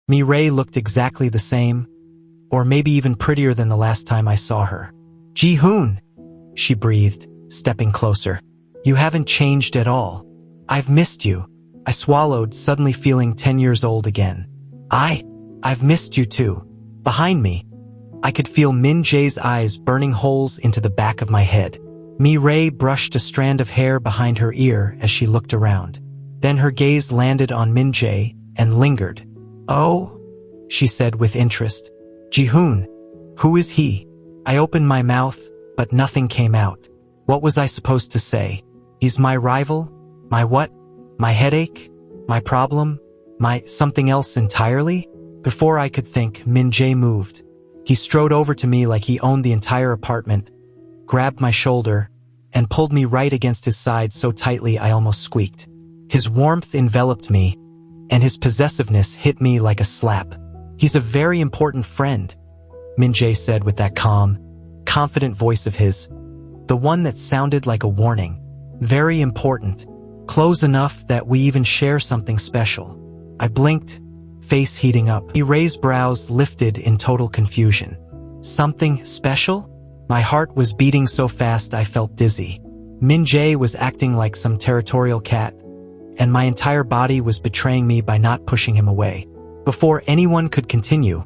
Mireille looked exactly the same, or maybe even prettier than the last time I saw her. "Ji-hoon," she breathed, stepping closer. "You haven't changed at all. I've missed you." I swallowed, suddenly feeling 10 years old again. I've missed you too." Behind me, I could feel Minj's eyes burning holes into the back of my head. Mireille brushed a strand of hair behind her ear as she looked around. Then her gaze landed on Minj and lingered. "Oh," she said with interest. "Ji-hoon, who is he?" I opened my mouth, but nothing came out. What was I supposed to say? He's my rival? My what? My headache? My problem? My something else entirely? Before I could think, Minj moved. He strode over to me like he owned the entire apartment, grabbed my shoulder, and pulled me right against his side so tightly I almost squeaked. His warmth enveloped me, and his possessiveness hit me like a slap. "He's a very important friend," Minj said with that calm, confident voice of his, the one that sounded like a warning. "Very important. Close enough that we even share something special." I blinked, face heating up. Mireille's brows lifted in total confusion. "Something special?" My heart was beating so fast I felt dizzy. Minj was acting like some territorial cat, and my entire body was betraying me by not pushing him away. Before anyone could continue,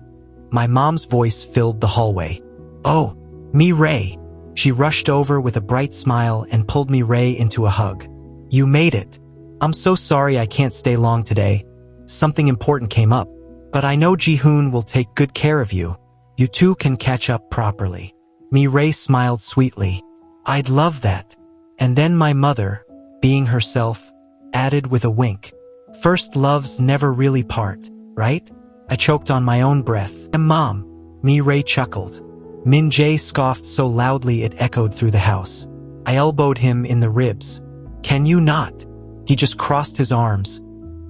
my mom's voice filled the hallway. "Oh, Mireille." She rushed over with a bright smile and pulled Mireille into a hug. "You made it. I'm so sorry I can't stay long today. Something important came up. But I know Ji-hoon will take good care of you. You two can catch up properly." Mireille smiled sweetly. "I'd love that." And then my mother, being herself, added with a wink. "First loves never really part, right?" I choked on my own breath. "Mom," Mireille chuckled. Minj scoffed so loudly it echoed through the house. I elbowed him in the ribs. "Can you not?" He just crossed his arms,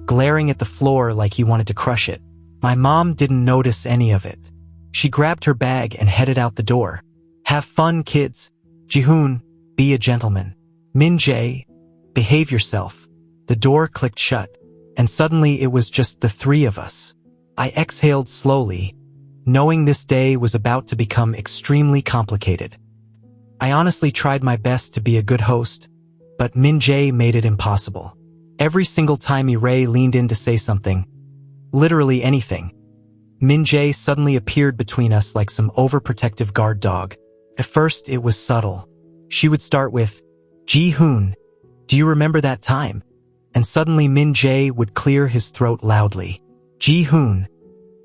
glaring at the floor like he wanted to crush it. My mom didn't notice any of it. She grabbed her bag and headed out the door. "Have fun, kids. Ji-hoon, be a gentleman. Minj, behave yourself." The door clicked shut, and suddenly it was just the three of us. I exhaled slowly, knowing this day was about to become extremely complicated. I honestly tried my best to be a good host, but Minj made it impossible. Every single time Mireille leaned in to say something, literally anything, Minj suddenly appeared between us like some overprotective guard dog. At first, it was subtle. She would start with, "Ji-hoon, do you remember that time?" And suddenly Minj would clear his throat loudly. "Ji-hoon,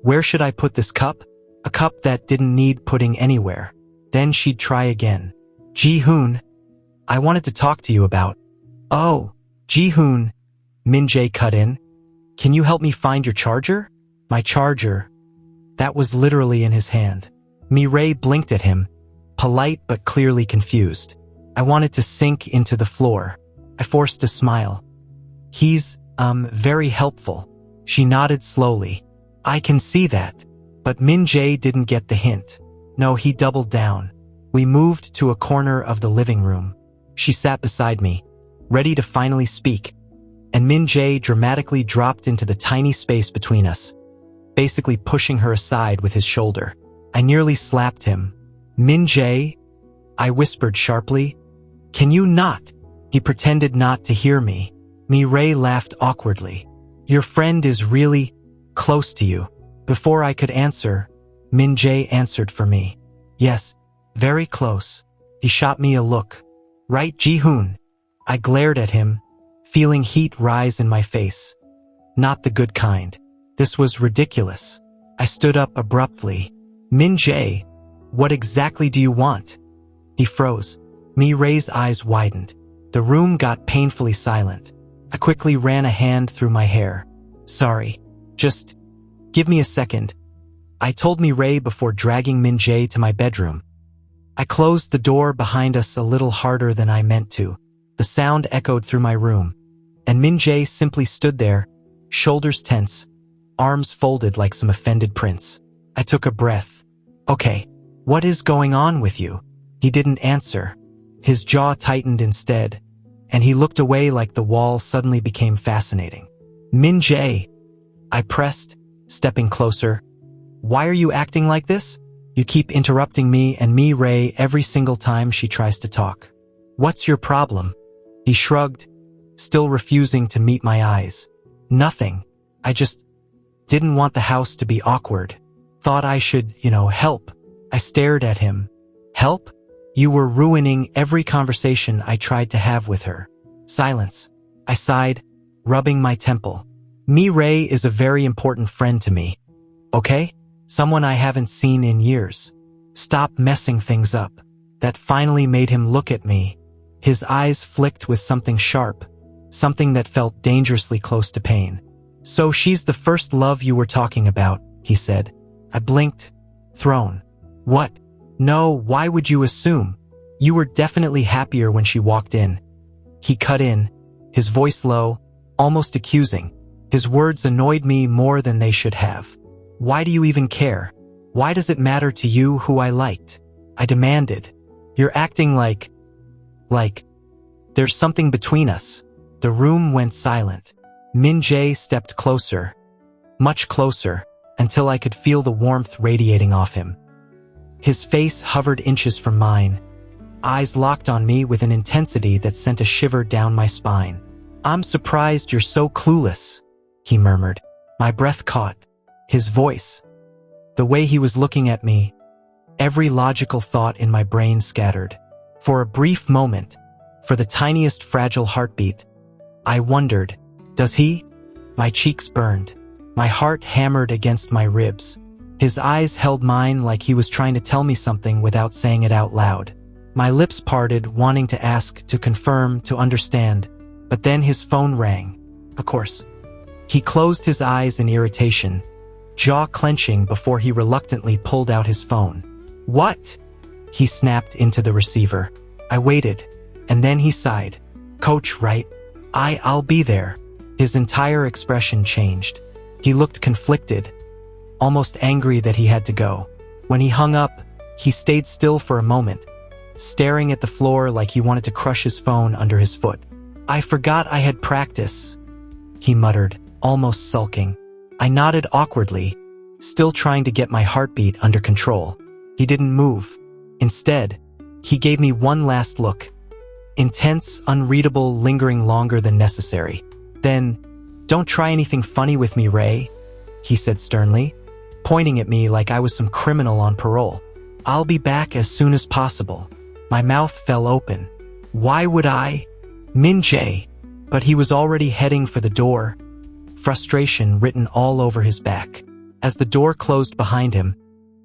where should I put this cup?" A cup that didn't need putting anywhere. Then she'd try again. "Ji-hoon, I wanted to talk to you about." "Oh, Ji-hoon," Minj cut in. "Can you help me find your charger?" My charger. That was literally in his hand. Mireille blinked at him, polite but clearly confused. I wanted to sink into the floor. I forced a smile. "He's, very helpful." She nodded slowly. "I can see that." But Minj didn't get the hint. No, he doubled down. We moved to a corner of the living room. She sat beside me, ready to finally speak, and Minj dramatically dropped into the tiny space between us, basically pushing her aside with his shoulder. I nearly slapped him. "Minj," I whispered sharply. "Can you not?" He pretended not to hear me. Mireille laughed awkwardly. "Your friend is really close to you." Before I could answer, Minj answered for me. "Yes, very close." He shot me a look. "Right, Ji-hoon?" I glared at him, feeling heat rise in my face. Not the good kind. This was ridiculous. I stood up abruptly. "Minj, what exactly do you want?" He froze. Mireille's eyes widened. The room got painfully silent. I quickly ran a hand through my hair. "Sorry. Just give me a second," I told Mireille before dragging Minj to my bedroom. I closed the door behind us a little harder than I meant to. The sound echoed through my room, and Minj simply stood there, shoulders tense, arms folded like some offended prince. I took a breath. "Okay, what is going on with you?" He didn't answer. His jaw tightened instead, and he looked away like the wall suddenly became fascinating. "Minj," I pressed, stepping closer. Why are you acting like this? You keep interrupting me and Ray every single time she tries to talk. What's your problem? He shrugged, still refusing to meet my eyes. Nothing. I just didn't want the house to be awkward. Thought I should, help. I stared at him. Help? You were ruining every conversation I tried to have with her. Silence. I sighed, rubbing my temple. Ray is a very important friend to me. Okay? Someone I haven't seen in years. Stop messing things up. That finally made him look at me. His eyes flicked with something sharp, something that felt dangerously close to pain. So she's the first love you were talking about, he said. I blinked, thrown. What? No, why would you assume? You were definitely happier when she walked in. He cut in, his voice low, almost accusing. His words annoyed me more than they should have. Why do you even care? Why does it matter to you who I liked? I demanded. You're acting like there's something between us. The room went silent. Minj stepped closer, much closer, until I could feel the warmth radiating off him. His face hovered inches from mine, eyes locked on me with an intensity that sent a shiver down my spine. I'm surprised you're so clueless, he murmured. My breath caught. His voice. The way he was looking at me. Every logical thought in my brain scattered. For a brief moment, for the tiniest fragile heartbeat, I wondered, does he? My cheeks burned. My heart hammered against my ribs. His eyes held mine like he was trying to tell me something without saying it out loud. My lips parted, wanting to ask, to confirm, to understand. But then his phone rang. Of course. He closed his eyes in irritation, jaw clenching before he reluctantly pulled out his phone. What? He snapped into the receiver. I waited, and then he sighed. Coach, right? I'll be there. His entire expression changed. He looked conflicted, almost angry that he had to go. When he hung up, he stayed still for a moment, staring at the floor like he wanted to crush his phone under his foot. I forgot I had practice, he muttered, almost sulking. I nodded awkwardly, still trying to get my heartbeat under control. He didn't move. Instead, he gave me one last look. Intense, unreadable, lingering longer than necessary. Then, don't try anything funny with me, Ray, he said sternly, pointing at me like I was some criminal on parole. I'll be back as soon as possible. My mouth fell open. Why would I? Minj. But he was already heading for the door, frustration written all over his back. As the door closed behind him,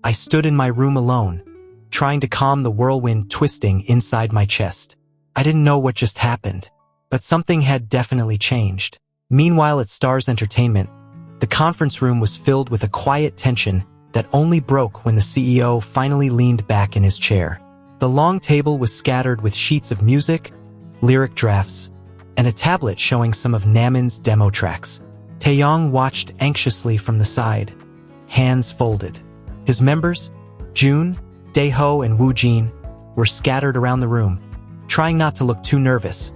I stood in my room alone, trying to calm the whirlwind twisting inside my chest. I didn't know what just happened, but something had definitely changed. Meanwhile at Star's Entertainment, the conference room was filled with a quiet tension that only broke when the CEO finally leaned back in his chair. The long table was scattered with sheets of music, lyric drafts, and a tablet showing some of Namin's demo tracks. Taeyong watched anxiously from the side, hands folded. His members, Jun, Daeho, and Woojin, were scattered around the room, trying not to look too nervous,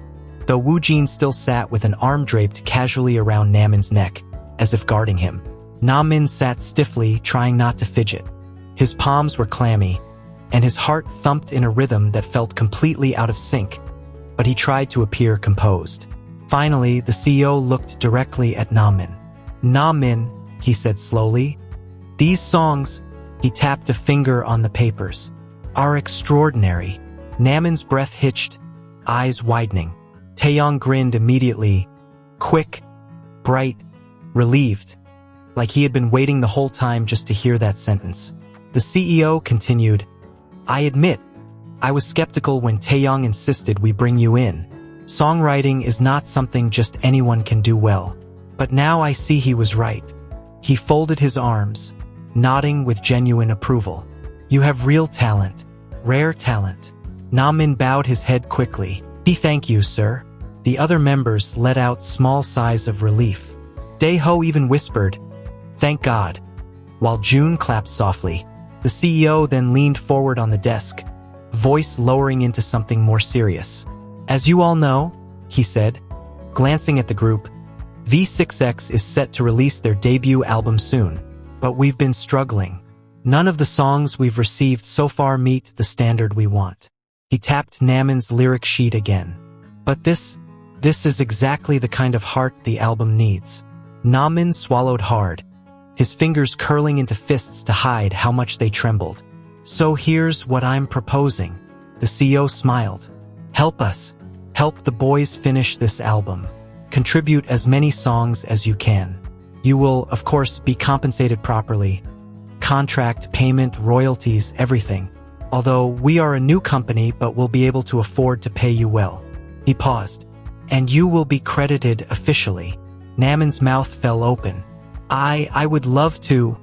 though Woojin still sat with an arm draped casually around Namin's neck, as if guarding him. Namin sat stiffly, trying not to fidget. His palms were clammy, and his heart thumped in a rhythm that felt completely out of sync, but he tried to appear composed. Finally, the CEO looked directly at Namin. Namin, he said slowly, these songs, he tapped a finger on the papers, are extraordinary. Namin's breath hitched, eyes widening. Taeyong grinned immediately, quick, bright, relieved, like he had been waiting the whole time just to hear that sentence. The CEO continued, I admit, I was skeptical when Taeyong insisted we bring you in. Songwriting is not something just anyone can do well. But now I see he was right. He folded his arms, nodding with genuine approval. You have real talent, rare talent. Namin bowed his head quickly. Thank you, sir. The other members let out small sighs of relief. Daeho even whispered, thank God, while Jun clapped softly. The CEO then leaned forward on the desk, voice lowering into something more serious. As you all know, he said, glancing at the group, V6X is set to release their debut album soon, but we've been struggling. None of the songs we've received so far meet the standard we want. He tapped Namin's lyric sheet again. But this is exactly the kind of heart the album needs. Namin swallowed hard, his fingers curling into fists to hide how much they trembled. So here's what I'm proposing. The CEO smiled. Help us. Help the boys finish this album. Contribute as many songs as you can. You will, of course, be compensated properly. Contract, payment, royalties, everything. Although we are a new company, but we'll be able to afford to pay you well. He paused. And you will be credited officially. Namin's mouth fell open. I would love to,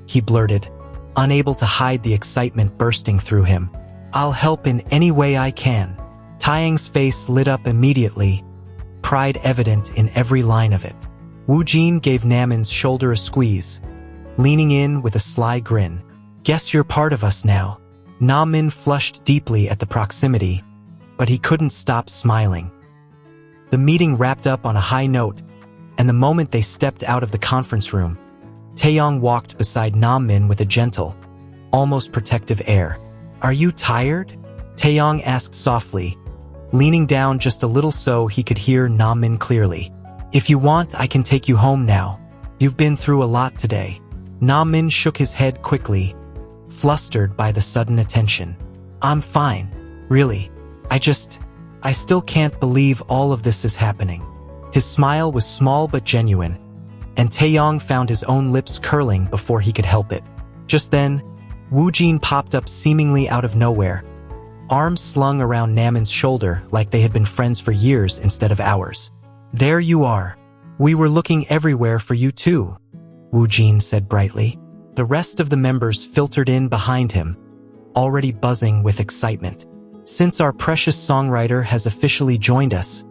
he blurted, unable to hide the excitement bursting through him. I'll help in any way I can. Taeyang's face lit up immediately, pride evident in every line of it. Wu Jin gave Namin's shoulder a squeeze, leaning in with a sly grin. Guess you're part of us now. Namin flushed deeply at the proximity, but he couldn't stop smiling. The meeting wrapped up on a high note, and the moment they stepped out of the conference room, Taeyang walked beside Namin with a gentle, almost protective air. Are you tired? Taeyang asked softly, leaning down just a little so he could hear Namin clearly. If you want, I can take you home now. You've been through a lot today. Namin shook his head quickly, flustered by the sudden attention. I'm fine, really. I still can't believe all of this is happening. His smile was small but genuine, and Taeyang found his own lips curling before he could help it. Just then, Wu Jin popped up seemingly out of nowhere, arms slung around Namin's shoulder like they had been friends for years instead of hours. There you are. We were looking everywhere for you too, Wu Jin said brightly. The rest of the members filtered in behind him, already buzzing with excitement. Since our precious songwriter has officially joined us,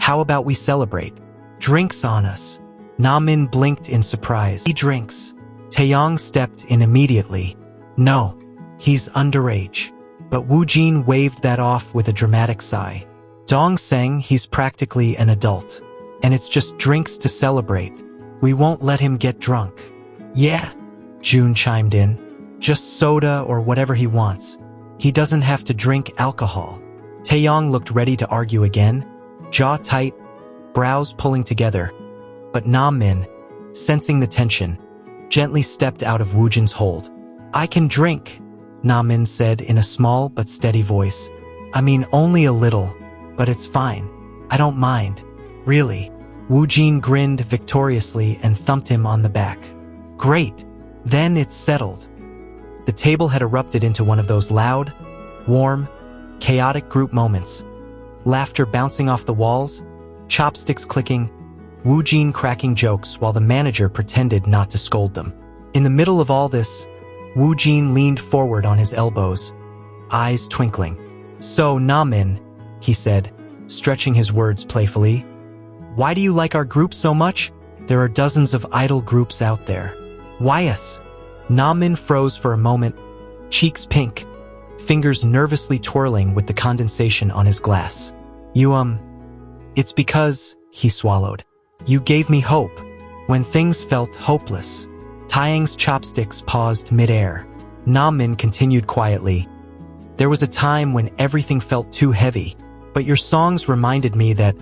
how about we celebrate? Drinks on us. Namin blinked in surprise. He drinks. Taeyang stepped in immediately. No, he's underage. But Wu Jin waved that off with a dramatic sigh. Dong Seng, he's practically an adult. And it's just drinks to celebrate. We won't let him get drunk. Yeah, June chimed in. Just soda or whatever he wants. He doesn't have to drink alcohol. Taeyang looked ready to argue again, jaw tight, brows pulling together. But Namin, sensing the tension, gently stepped out of Wu Jin's hold. I can drink, Namin said in a small but steady voice. I mean, only a little, but it's fine. I don't mind. Really. Wu Jin grinned victoriously and thumped him on the back. Great. Then it's settled. The table had erupted into one of those loud, warm, chaotic group moments. Laughter bouncing off the walls, chopsticks clicking, Wu Jin cracking jokes while the manager pretended not to scold them. In the middle of all this, Wu Jin leaned forward on his elbows, eyes twinkling. So, Namin, he said, stretching his words playfully, why do you like our group so much? There are dozens of idol groups out there. Why us? Namin froze for a moment, cheeks pink, fingers nervously twirling with the condensation on his glass. It's because, he swallowed. You gave me hope, when things felt hopeless. Taeyang's chopsticks paused mid-air. Namin continued quietly. There was a time when everything felt too heavy, but your songs reminded me that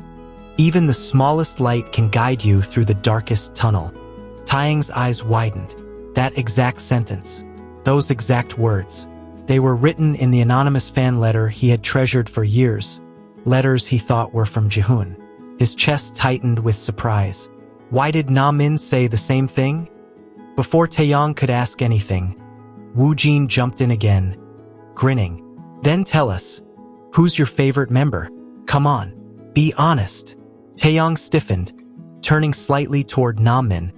even the smallest light can guide you through the darkest tunnel. Taeyang's eyes widened. That exact sentence, those exact words, they were written in the anonymous fan letter he had treasured for years, letters he thought were from Jihoon. His chest tightened with surprise. Why did Namin say the same thing? Before Taeyang could ask anything, Wu Jin jumped in again, grinning. Then tell us, who's your favorite member? Come on, be honest. Taeyang stiffened, turning slightly toward Namin,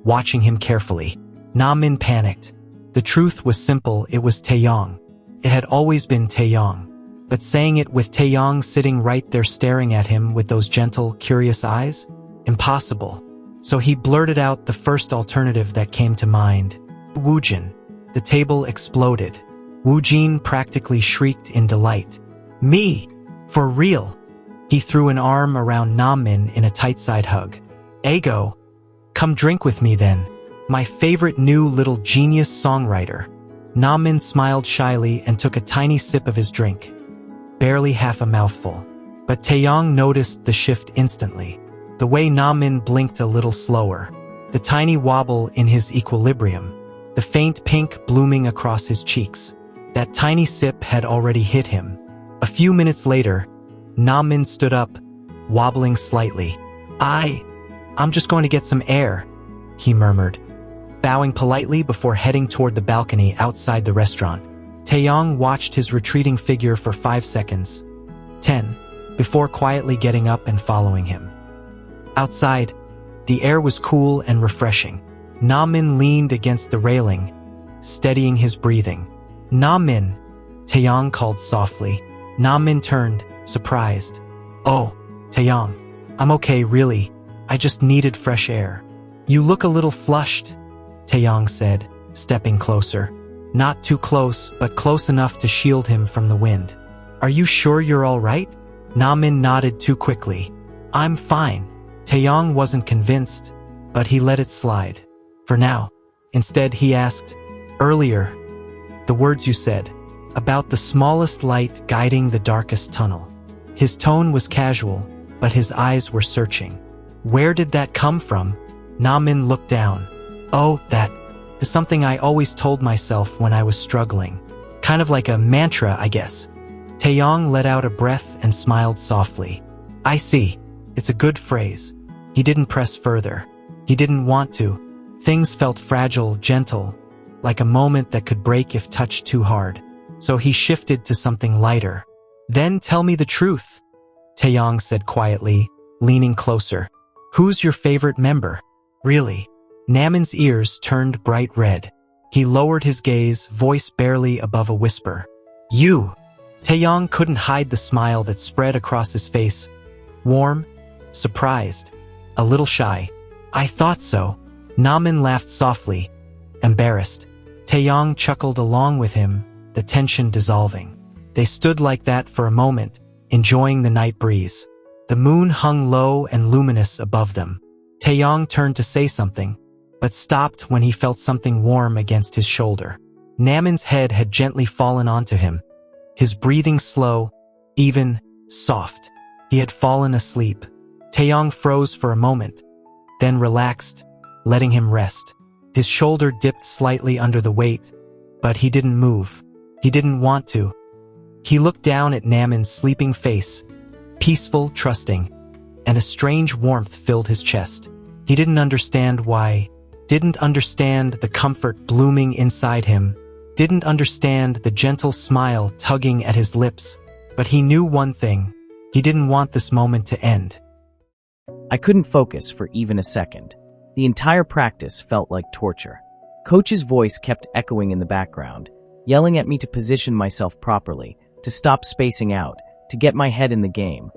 watching him carefully. Namin panicked. The truth was simple, it was Taeyang. It had always been Taeyang. But saying it with Taeyang sitting right there staring at him with those gentle, curious eyes? Impossible. So he blurted out the first alternative that came to mind. Wu Jin. The table exploded. Wu Jin practically shrieked in delight. Me! For real! He threw an arm around Namin in a tight side hug. Ego, come drink with me then. My favorite new little genius songwriter. Min smiled shyly and took a tiny sip of his drink. Barely half a mouthful. But Taeyong noticed the shift instantly. The way Min blinked a little slower. The tiny wobble in his equilibrium. The faint pink blooming across his cheeks. That tiny sip had already hit him. A few minutes later, Min stood up, wobbling slightly. I'm just going to get some air, he murmured, bowing politely before heading toward the balcony outside the restaurant. Taeyong watched his retreating figure for 5 seconds, 10, before quietly getting up and following him. Outside, the air was cool and refreshing. Min leaned against the railing, steadying his breathing. Min, Taeyong called softly. Min turned, surprised. Oh, Taeyong, I'm okay, really. I just needed fresh air. You look a little flushed, Taeyong said, stepping closer. Not too close, but close enough to shield him from the wind. Are you sure you're all right? Min nodded too quickly. I'm fine. Taeyong wasn't convinced, but he let it slide. For now. Instead, he asked, earlier, the words you said, about the smallest light guiding the darkest tunnel. His tone was casual, but his eyes were searching. Where did that come from? Min looked down. Oh, that is something I always told myself when I was struggling. Kind of like a mantra, I guess. Taeyong let out a breath and smiled softly. I see. It's a good phrase. He didn't press further. He didn't want to. Things felt fragile, gentle, like a moment that could break if touched too hard. So he shifted to something lighter. Then tell me the truth, Taeyong said quietly, leaning closer. Who's your favorite member? Really? Min's ears turned bright red. He lowered his gaze, voice barely above a whisper. You! Taeyong couldn't hide the smile that spread across his face. Warm, surprised, a little shy. I thought so. Min laughed softly, embarrassed. Taeyong chuckled along with him, the tension dissolving. They stood like that for a moment, enjoying the night breeze. The moon hung low and luminous above them. Taeyong turned to say something, but stopped when he felt something warm against his shoulder. Min's head had gently fallen onto him, his breathing slow, even, soft. He had fallen asleep. Taeyong froze for a moment, then relaxed, letting him rest. His shoulder dipped slightly under the weight, but he didn't move. He didn't want to. He looked down at Min's sleeping face, peaceful, trusting, and a strange warmth filled his chest. He didn't understand why, didn't understand the comfort blooming inside him, didn't understand the gentle smile tugging at his lips, but he knew one thing. He didn't want this moment to end. I couldn't focus for even a second. The entire practice felt like torture. Coach's voice kept echoing in the background, yelling at me to position myself properly, to stop spacing out, to get my head in the game.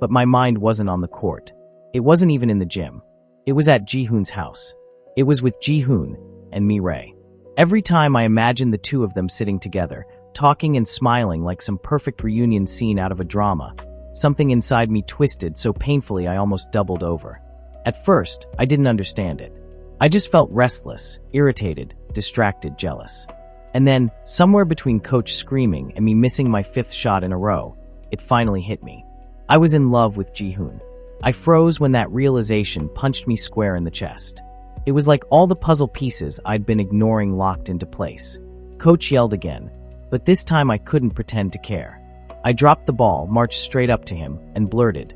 But my mind wasn't on the court. It wasn't even in the gym. It was at Ji-hoon's house. It was with Ji-hoon and Mi-rae. Every time I imagined the two of them sitting together, talking and smiling like some perfect reunion scene out of a drama, something inside me twisted so painfully I almost doubled over. At first, I didn't understand it. I just felt restless, irritated, distracted, jealous. And then, somewhere between Coach screaming and me missing my 5th shot in a row, it finally hit me. I was in love with Ji-hoon. I froze when that realization punched me square in the chest. It was like all the puzzle pieces I'd been ignoring locked into place. Coach yelled again, but this time I couldn't pretend to care. I dropped the ball, marched straight up to him, and blurted,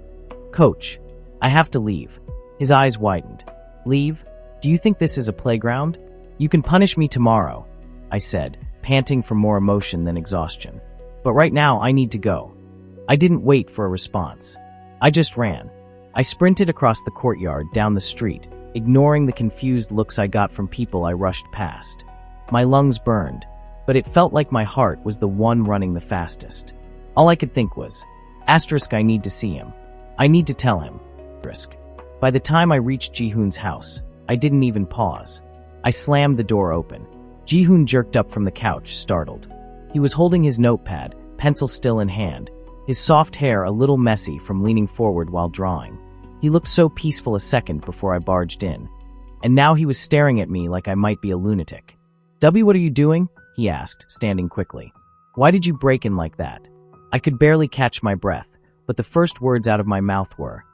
"Coach, I have to leave." His eyes widened. "Leave? Do you think this is a playground? You can punish me tomorrow," I said, panting for more emotion than exhaustion. "But right now, I need to go." I didn't wait for a response. I just ran. I sprinted across the courtyard, down the street, ignoring the confused looks I got from people I rushed past. My lungs burned, but it felt like my heart was the one running the fastest. All I could think was, I need to see him. I need to tell him. By the time I reached Ji-hoon's house, I didn't even pause. I slammed the door open. Ji-hoon jerked up from the couch, startled. He was holding his notepad, pencil still in hand, his soft hair a little messy from leaning forward while drawing. He looked so peaceful a second before I barged in, and now he was staring at me like I might be a lunatic. "W, what are you doing?" he asked, standing quickly. "Why did you break in like that?" I could barely catch my breath, but the first words out of my mouth were,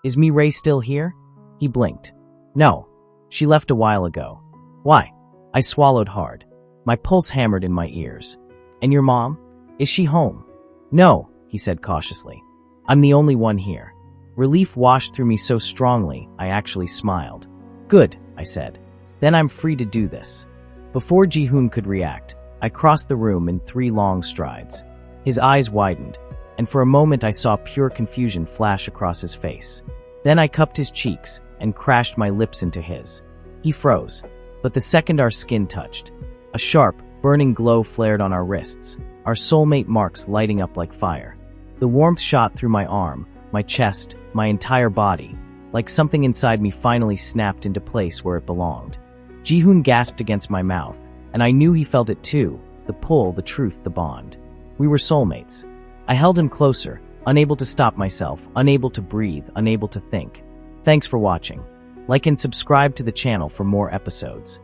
"Is me Ray still here?" He blinked. "No. She left a while ago." "Why?" I swallowed hard. My pulse hammered in my ears. "And your mom? Is she home?" "No," he said cautiously. "I'm the only one here." Relief washed through me so strongly, I actually smiled. "Good," I said. "Then I'm free to do this." Before Ji-hoon could react, I crossed the room in 3 long strides. His eyes widened, and for a moment I saw pure confusion flash across his face. Then I cupped his cheeks and crashed my lips into his. He froze, but the second our skin touched, a sharp, burning glow flared on our wrists, our soulmate marks lighting up like fire. The warmth shot through my arm, my chest, my entire body, like something inside me finally snapped into place where it belonged. Ji-hoon gasped against my mouth, and I knew he felt it too, the pull, the truth, the bond. We were soulmates. I held him closer, unable to stop myself, unable to breathe, unable to think. Thanks for watching. Like and subscribe to the channel for more episodes.